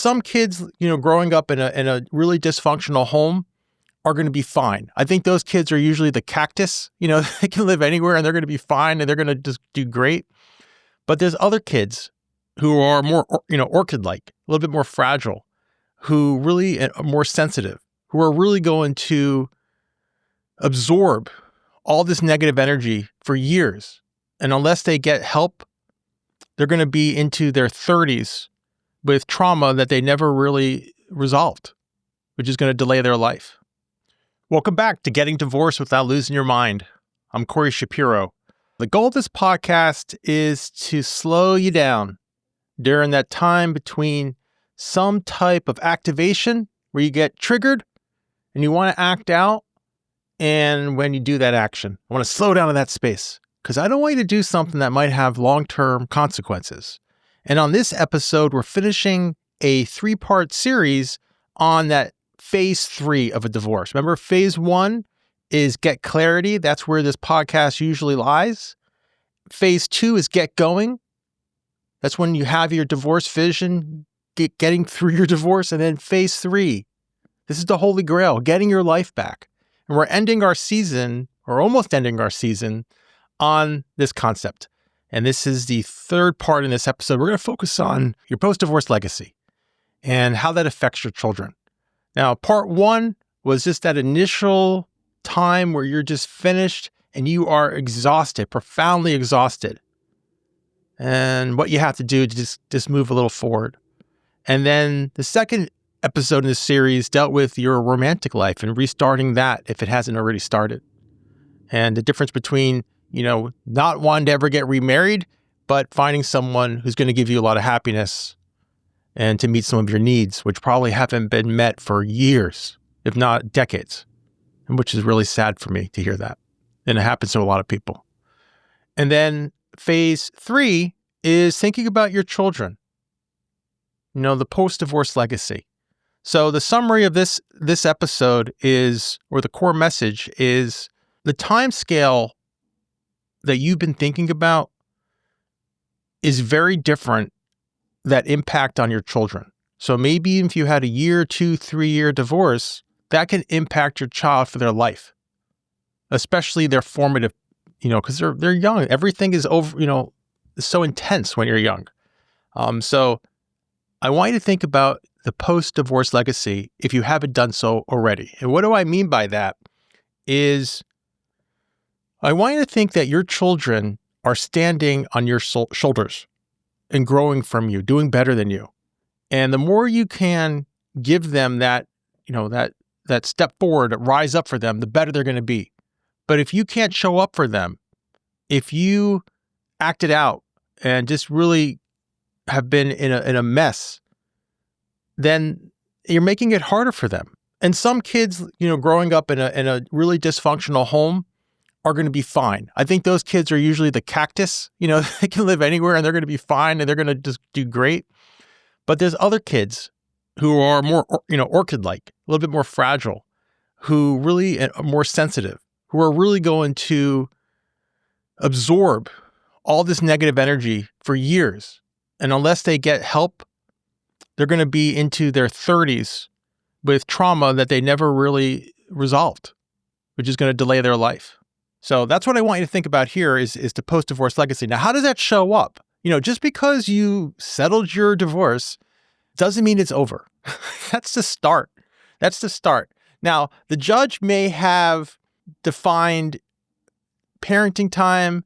Some kids, growing up in a really dysfunctional home are going to be fine. I think those kids are usually the cactus. They can live anywhere and they're going to be fine and they're going to just do great. But there's other kids who are more, orchid-like, a little bit more fragile, who really are more sensitive, who are really going to absorb all this negative energy for years. And unless they get help, they're going to be into their 30s with trauma that they never really resolved, which is going to delay their life. Welcome back to Getting Divorced Without Losing Your Mind. I'm Corey Shapiro. The goal of this podcast is to slow you down during that time between some type of activation where you get triggered and you want to act out, and when you do that action, I want to slow down in that space because I don't want you to do something that might have long-term consequences. And on this episode, we're finishing a 3-part series on that phase 3 of a divorce. Remember, phase 1 is get clarity. That's where this podcast usually lies. Phase 2 is get going. That's when you have your divorce vision, getting through your divorce. And then phase 3, this is the holy grail, getting your life back. And we're ending our season, or almost ending our season, on this concept. And this is the 3rd part in this episode. We're going to focus on your post-divorce legacy and how that affects your children. Now, part 1 was just that initial time where you're just finished and you are exhausted, profoundly exhausted. And what you have to do to just move a little forward. And then the 2nd episode in this series dealt with your romantic life and restarting that if it hasn't already started. And the difference between not wanting to ever get remarried, but finding someone who's going to give you a lot of happiness and to meet some of your needs, which probably haven't been met for years, if not decades, and which is really sad for me to hear that. And it happens to a lot of people. And then phase 3 is thinking about your children, the post-divorce legacy. So the summary of this episode is, or the core message is, the time scale that you've been thinking about is very different, that impact on your children. So maybe if you had a 1, 2, 3-year divorce, that can impact your child for their life, especially their formative, because they're young. Everything is over, is so intense when you're young. So I want you to think about the post-divorce legacy if you haven't done so already. And what do I mean by that is, I want you to think that your children are standing on your shoulders and growing from you, doing better than you. And the more you can give them that, that step forward, rise up for them, the better they're going to be. But if you can't show up for them, if you acted out and just really have been in a mess, then you're making it harder for them. And some kids, growing up in a really dysfunctional home are going to be fine. I think those kids are usually the cactus. They can live anywhere and they're going to be fine and they're going to just do great. But there's other kids who are more, orchid-like, a little bit more fragile, who really are more sensitive, who are really going to absorb all this negative energy for years. And unless they get help, they're going to be into their 30s with trauma that they never really resolved, which is going to delay their life. So that's what I want you to think about here is the post-divorce legacy. Now, how does that show up? Just because you settled your divorce doesn't mean it's over. That's the start. Now, the judge may have defined parenting time,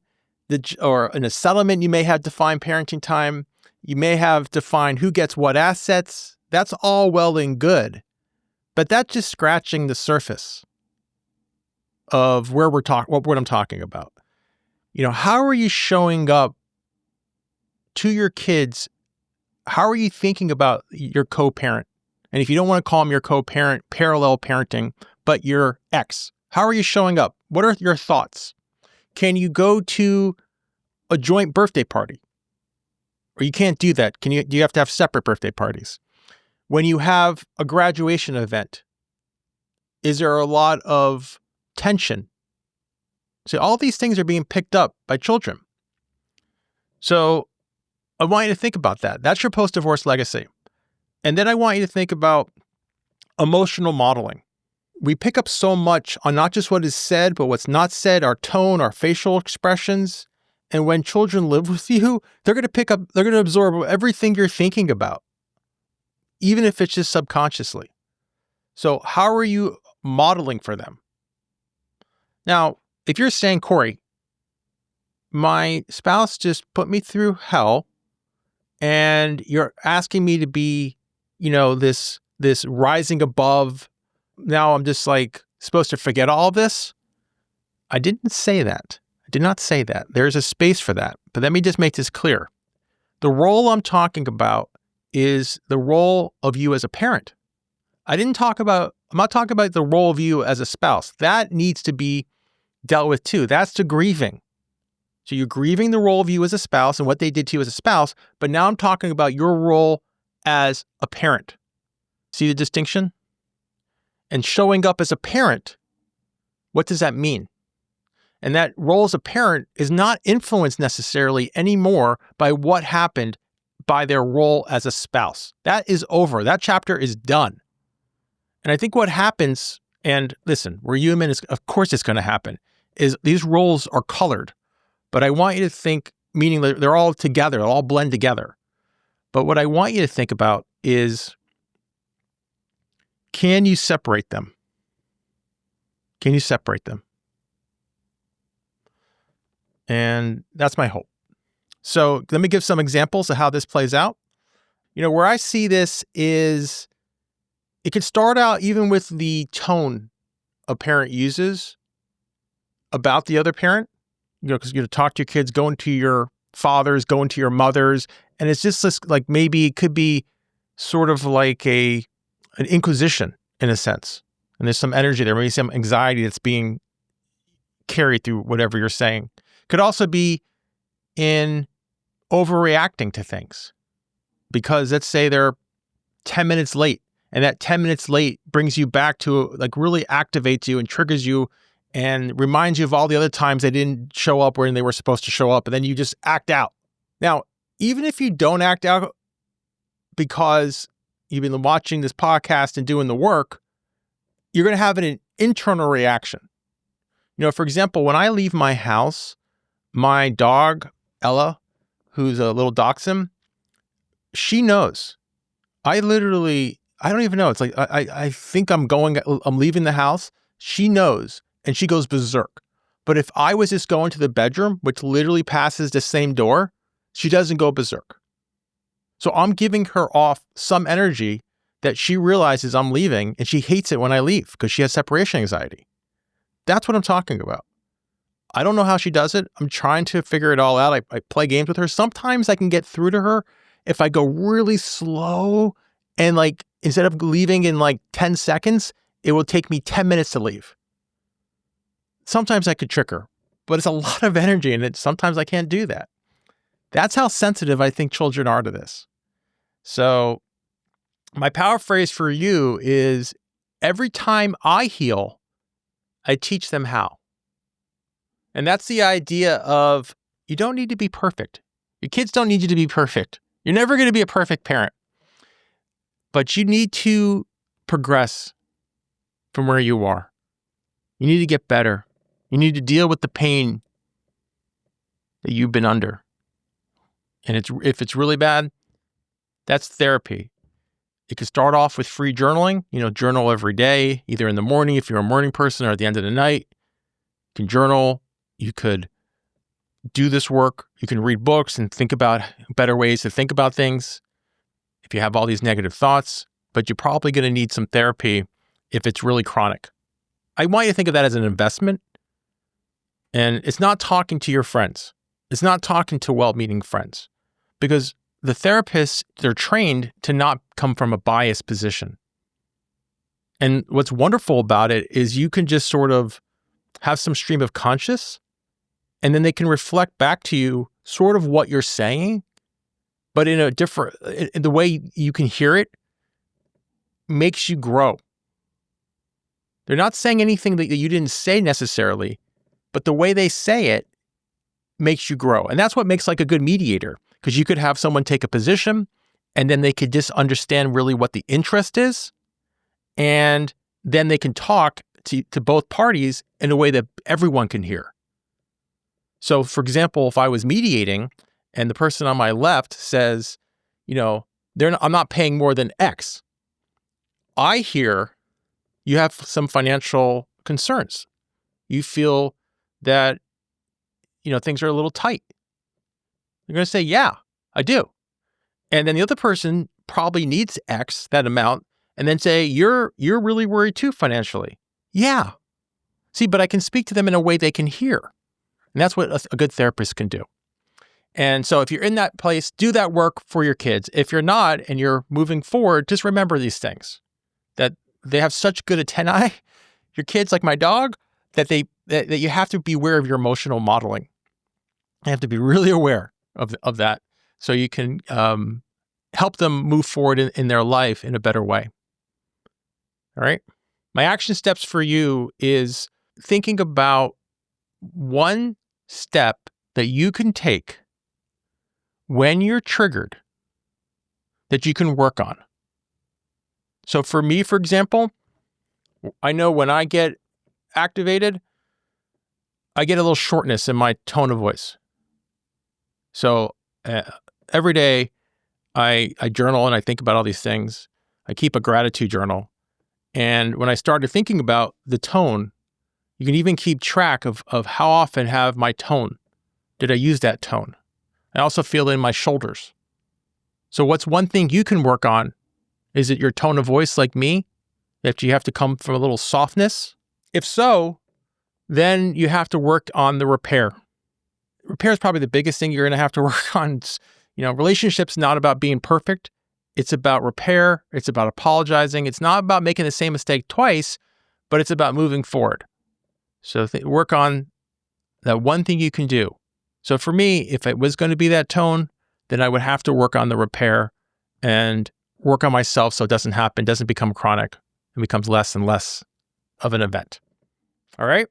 or in a settlement, you may have defined parenting time. You may have defined who gets what assets. That's all well and good, but that's just scratching the surface of where what I'm talking about. How are you showing up to your kids? How are you thinking about your co-parent? And if you don't want to call them your co-parent, parallel parenting, but your ex, how are you showing up? What are your thoughts? Can you go to a joint birthday party? Or you can't do that. Do you have to have separate birthday parties? When you have a graduation event, is there a lot of tension? So all these things are being picked up by children. So I want you to think about that. That's your post-divorce legacy. And then I want you to think about emotional modeling. We pick up so much on not just what is said, but what's not said, our tone, our facial expressions. And when children live with you, they're going to absorb everything you're thinking about, even if it's just subconsciously. So how are you modeling for them? Now, if you're saying, Corey, my spouse just put me through hell and you're asking me to be, this rising above, now I'm just like supposed to forget all this. I didn't say that. I did not say that. There's a space for that. But let me just make this clear. The role I'm talking about is the role of you as a parent. I'm not talking about the role of you as a spouse. That needs to be dealt with too. That's the grieving. So you're grieving the role of you as a spouse and what they did to you as a spouse, but now I'm talking about your role as a parent. See the distinction? And showing up as a parent, what does that mean? And that role as a parent is not influenced necessarily anymore by what happened by their role as a spouse. That is over. That chapter is done. And I think what happens, and listen, we're human, of course it's going to happen, is these roles are colored. But I want you to think, meaning they're all together, they'll all blend together. But what I want you to think about is, can you separate them? Can you separate them? And that's my hope. So let me give some examples of how this plays out. Where I see this is, it could start out even with the tone a parent uses about the other parent. Because you talk to your kids, going to your fathers, going to your mothers, and it's just this, like, maybe it could be sort of like an inquisition in a sense. And there's some energy there, maybe some anxiety that's being carried through whatever you're saying. Could also be in overreacting to things. Because let's say they're 10 minutes late, and that 10 minutes late brings you back to, like, really activates you and triggers you and reminds you of all the other times they didn't show up when they were supposed to show up, and then you just act out. Now, even if you don't act out because you've been watching this podcast and doing the work, you're going to have an internal reaction. For example, when I leave my house, my dog, Ella, who's a little dachshund, she knows. I don't even know. It's like, I think I'm leaving the house. She knows. And she goes berserk. But if I was just going to the bedroom, which literally passes the same door, she doesn't go berserk. So I'm giving her off some energy that she realizes I'm leaving, and she hates it when I leave because she has separation anxiety. That's what I'm talking about. I don't know how she does it. I'm trying to figure it all out. I play games with her. Sometimes I can get through to her if I go really slow, and like, instead of leaving in like 10 seconds, it will take me 10 minutes to leave. Sometimes I could trick her, but it's a lot of energy, and sometimes I can't do that. That's how sensitive I think children are to this. So my power phrase for you is, every time I heal, I teach them how. And that's the idea of, you don't need to be perfect. Your kids don't need you to be perfect. You're never going to be a perfect parent. But you need to progress from where you are. You need to get better. You need to deal with the pain that you've been under. And if it's really bad, that's therapy. It could start off with free journaling. Journal every day, either in the morning if you're a morning person, or at the end of the night. You can journal. You could do this work. You can read books and think about better ways to think about things if you have all these negative thoughts. But you're probably going to need some therapy if it's really chronic. I want you to think of that as an investment. And it's not talking to your friends. It's not talking to well-meaning friends. Because the therapists, they're trained to not come from a biased position. And what's wonderful about it is you can just sort of have some stream of conscious, and then they can reflect back to you sort of what you're saying, but in the way you can hear it makes you grow. They're not saying anything that you didn't say necessarily, but the way they say it makes you grow. And that's what makes like a good mediator, because you could have someone take a position and then they could just understand really what the interest is. And then they can talk to both parties in a way that everyone can hear. So, for example, if I was mediating and the person on my left says, I'm not paying more than X, I hear you have some financial concerns. You feel that, things are a little tight. You're going to say, yeah, I do. And then the other person probably needs X, that amount, and then say, you're really worried too financially. Yeah. See, but I can speak to them in a way they can hear. And that's what a good therapist can do. And so if you're in that place, do that work for your kids. If you're not and you're moving forward, just remember these things, that they have such good antennae, your kids, like my dog, that you have to be aware of your emotional modeling. You have to be really aware of that so you can help them move forward in their life in a better way. All right. My action steps for you is thinking about one step that you can take when you're triggered that you can work on. So for me, for example, I know when I get activated, I get a little shortness in my tone of voice. So every day I journal and I think about all these things. I keep a gratitude journal. And when I started thinking about the tone, you can even keep track of how often have my tone. Did I use that tone? I also feel it in my shoulders. So what's one thing you can work on? Is it your tone of voice like me? That you have to come from a little softness? If so, then you have to work on the repair. Repair is probably the biggest thing you're going to have to work on. Relationships not about being perfect. It's about repair. It's about apologizing. It's not about making the same mistake twice, but it's about moving forward. So work on that one thing you can do. So for me, if it was going to be that tone, then I would have to work on the repair and work on myself so it doesn't happen, doesn't become chronic, and becomes less and less of an event. All right?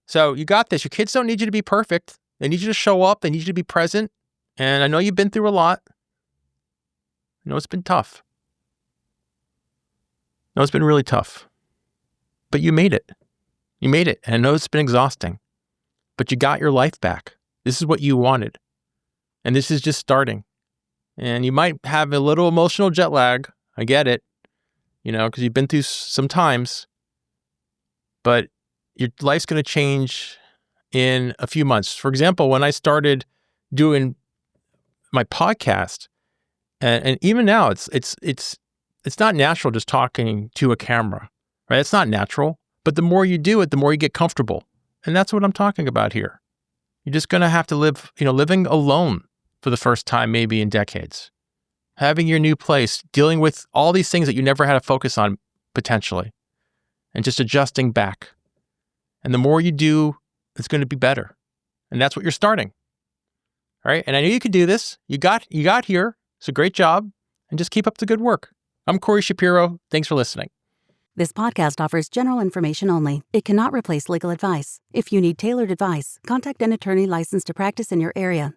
So you got this. Your kids don't need you to be perfect. They need you to show up. They need you to be present. And I know you've been through a lot. I know it's been tough. I know it's been really tough. But you made it. You made it. And I know it's been exhausting. But you got your life back. This is what you wanted. And this is just starting. And you might have a little emotional jet lag. I get it. Because you've been through some times. But your life's going to change in a few months. For example, when I started doing my podcast, and even now, it's not natural just talking to a camera, right? It's not natural. But the more you do it, the more you get comfortable. And that's what I'm talking about here. You're just going to have to live, living alone for the first time, maybe in decades. Having your new place, dealing with all these things that you never had to focus on potentially, and just adjusting back. And the more you do, it's going to be better. And that's what you're starting. All right. And I knew you could do this. You got here. It's a great job. And just keep up the good work. I'm Corey Shapiro. Thanks for listening. This podcast offers general information only. It cannot replace legal advice. If you need tailored advice, contact an attorney licensed to practice in your area.